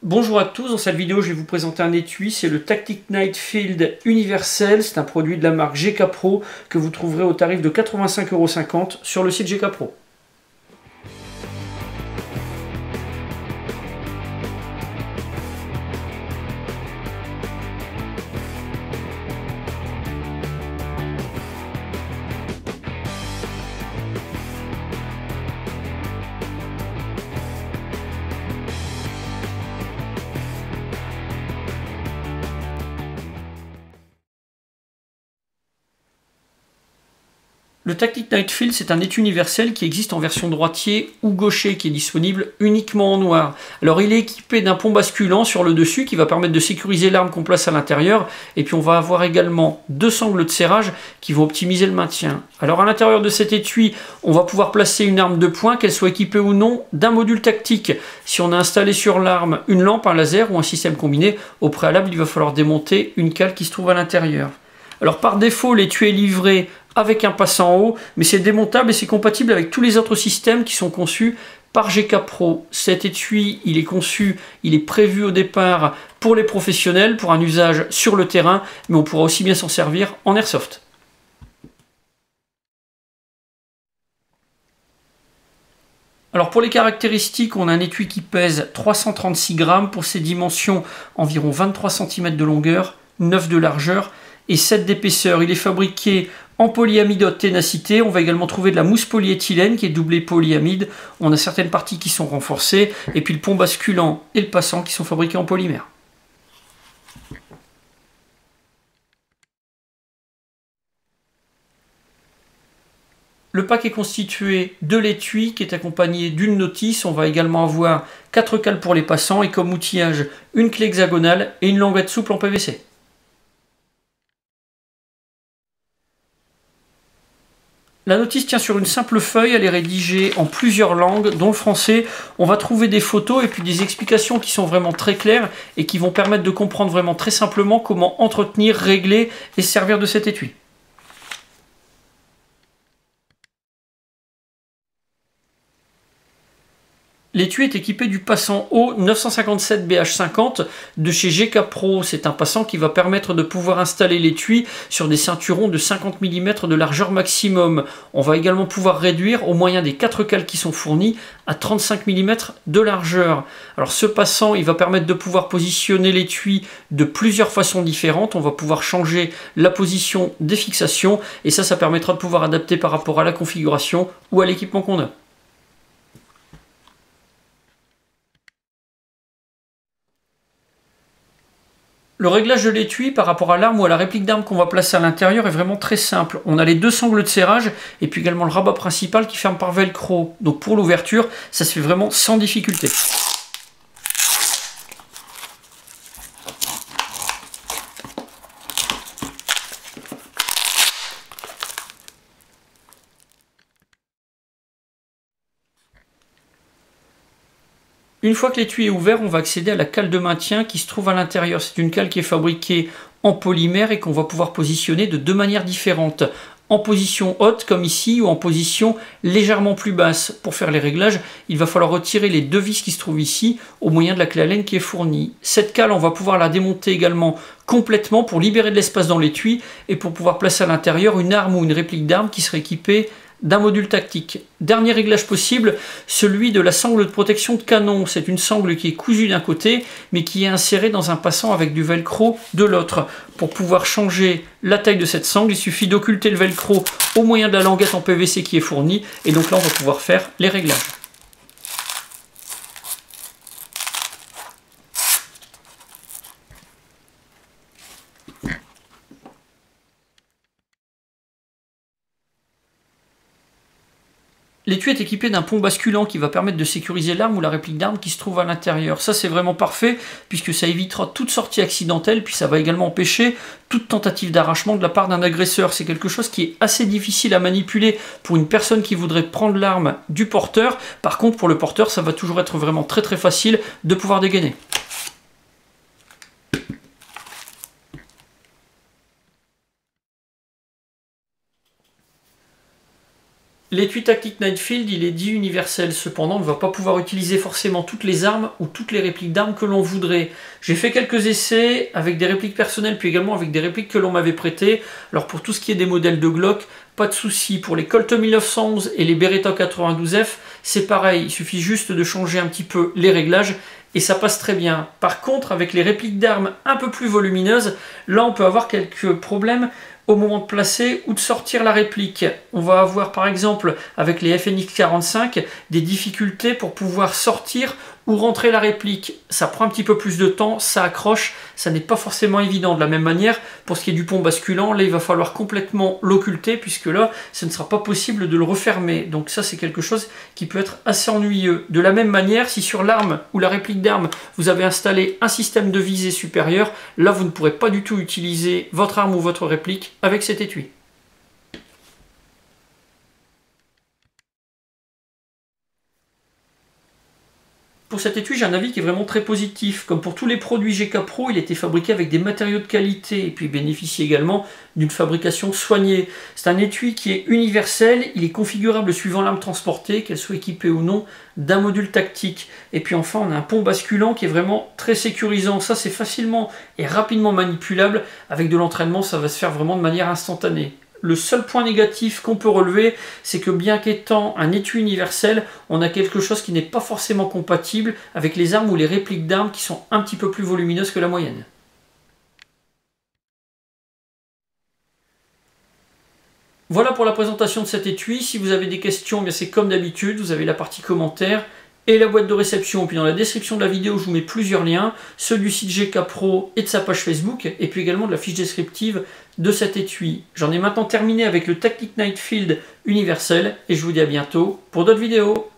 Bonjour à tous, dans cette vidéo je vais vous présenter un étui, c'est le Tactic Night Field Universel, c'est un produit de la marque GK Pro que vous trouverez au tarif de 85,50 € sur le site GK Pro. Le Tactic Night Field, c'est un étui universel qui existe en version droitier ou gaucher, qui est disponible uniquement en noir. Alors il est équipé d'un pont basculant sur le dessus qui va permettre de sécuriser l'arme qu'on place à l'intérieur. Et puis on va avoir également deux sangles de serrage qui vont optimiser le maintien. Alors à l'intérieur de cet étui, on va pouvoir placer une arme de poing, qu'elle soit équipée ou non d'un module tactique. Si on a installé sur l'arme une lampe, un laser ou un système combiné, au préalable il va falloir démonter une cale qui se trouve à l'intérieur. Alors par défaut, l'étui est livré avec un passant haut, mais c'est démontable et c'est compatible avec tous les autres systèmes qui sont conçus par GK Pro. Cet étui, il est conçu, il est prévu au départ pour les professionnels, pour un usage sur le terrain, mais on pourra aussi bien s'en servir en airsoft. Alors pour les caractéristiques, on a un étui qui pèse 336 grammes pour ses dimensions, environ 23 cm de longueur, 9 de largeur et 7 d'épaisseur. Il est fabriqué en polyamide haute ténacité. On va également trouver de la mousse polyéthylène qui est doublée polyamide. On a certaines parties qui sont renforcées et puis le pont basculant et le passant qui sont fabriqués en polymère. Le pack est constitué de l'étui qui est accompagné d'une notice. On va également avoir 4 cales pour les passants et comme outillage une clé hexagonale et une languette souple en PVC. La notice tient sur une simple feuille, elle est rédigée en plusieurs langues, dont le français. On va trouver des photos et puis des explications qui sont vraiment très claires et qui vont permettre de comprendre vraiment très simplement comment entretenir, régler et se servir de cet étui. L'étui est équipé du passant haut 957 BH50 de chez GK Pro. C'est un passant qui va permettre de pouvoir installer l'étui sur des ceinturons de 50 mm de largeur maximum. On va également pouvoir réduire au moyen des 4 cales qui sont fournies à 35 mm de largeur. Alors ce passant, il va permettre de pouvoir positionner l'étui de plusieurs façons différentes. On va pouvoir changer la position des fixations et ça permettra de pouvoir adapter par rapport à la configuration ou à l'équipement qu'on a. Le réglage de l'étui par rapport à l'arme ou à la réplique d'arme qu'on va placer à l'intérieur est vraiment très simple. On a les deux sangles de serrage et puis également le rabat principal qui ferme par velcro. Donc pour l'ouverture, ça se fait vraiment sans difficulté. Une fois que l'étui est ouvert, on va accéder à la cale de maintien qui se trouve à l'intérieur. C'est une cale qui est fabriquée en polymère et qu'on va pouvoir positionner de deux manières différentes. En position haute comme ici ou en position légèrement plus basse. Pour faire les réglages, il va falloir retirer les deux vis qui se trouvent ici au moyen de la clé Allen qui est fournie. Cette cale, on va pouvoir la démonter également complètement pour libérer de l'espace dans l'étui et pour pouvoir placer à l'intérieur une arme ou une réplique d'arme qui serait équipée d'un module tactique. Dernier réglage possible, celui de la sangle de protection de canon. C'est une sangle qui est cousue d'un côté, mais qui est insérée dans un passant avec du velcro de l'autre. Pour pouvoir changer la taille de cette sangle, il suffit d'occulter le velcro au moyen de la languette en PVC qui est fournie, et donc là on va pouvoir faire les réglages. L'étui est équipé d'un pont basculant qui va permettre de sécuriser l'arme ou la réplique d'arme qui se trouve à l'intérieur. Ça c'est vraiment parfait puisque ça évitera toute sortie accidentelle, puis ça va également empêcher toute tentative d'arrachement de la part d'un agresseur. C'est quelque chose qui est assez difficile à manipuler pour une personne qui voudrait prendre l'arme du porteur. Par contre pour le porteur ça va toujours être vraiment très facile de pouvoir dégainer. L'étui tactique Nightfield, il est dit universel, cependant on ne va pas pouvoir utiliser forcément toutes les armes ou toutes les répliques d'armes que l'on voudrait. J'ai fait quelques essais avec des répliques personnelles, puis également avec des répliques que l'on m'avait prêtées. Alors pour tout ce qui est des modèles de Glock, pas de souci. Pour les Colt 1911 et les Beretta 92F, c'est pareil, il suffit juste de changer un petit peu les réglages et ça passe très bien. Par contre, avec les répliques d'armes un peu plus volumineuses, là on peut avoir quelques problèmes au moment de placer ou de sortir la réplique. On va avoir par exemple avec les FNX 45 des difficultés pour pouvoir sortir ou rentrer la réplique. Ça prend un petit peu plus de temps, ça accroche, ça n'est pas forcément évident. De la même manière, pour ce qui est du pont basculant, là il va falloir complètement l'occulter puisque là ce ne sera pas possible de le refermer. Donc ça c'est quelque chose qui peut être assez ennuyeux. De la même manière, si sur l'arme ou la réplique d'arme vous avez installé un système de visée supérieur, là vous ne pourrez pas du tout utiliser votre arme ou votre réplique avec cet étui. Pour cet étui, j'ai un avis qui est vraiment très positif. Comme pour tous les produits GK Pro, il a été fabriqué avec des matériaux de qualité et puis bénéficie également d'une fabrication soignée. C'est un étui qui est universel, il est configurable suivant l'arme transportée, qu'elle soit équipée ou non d'un module tactique. Et puis enfin, on a un pont basculant qui est vraiment très sécurisant. Ça, c'est facilement et rapidement manipulable. Avec de l'entraînement, ça va se faire vraiment de manière instantanée. Le seul point négatif qu'on peut relever, c'est que bien qu'étant un étui universel, on a quelque chose qui n'est pas forcément compatible avec les armes ou les répliques d'armes qui sont un petit peu plus volumineuses que la moyenne. Voilà pour la présentation de cet étui. Si vous avez des questions, c'est comme d'habitude, vous avez la partie commentaires et la boîte de réception. Puis dans la description de la vidéo, je vous mets plusieurs liens, ceux du site GK Pro et de sa page Facebook, et puis également de la fiche descriptive de cet étui. J'en ai maintenant terminé avec le Tactic Nightfield universel, et je vous dis à bientôt pour d'autres vidéos.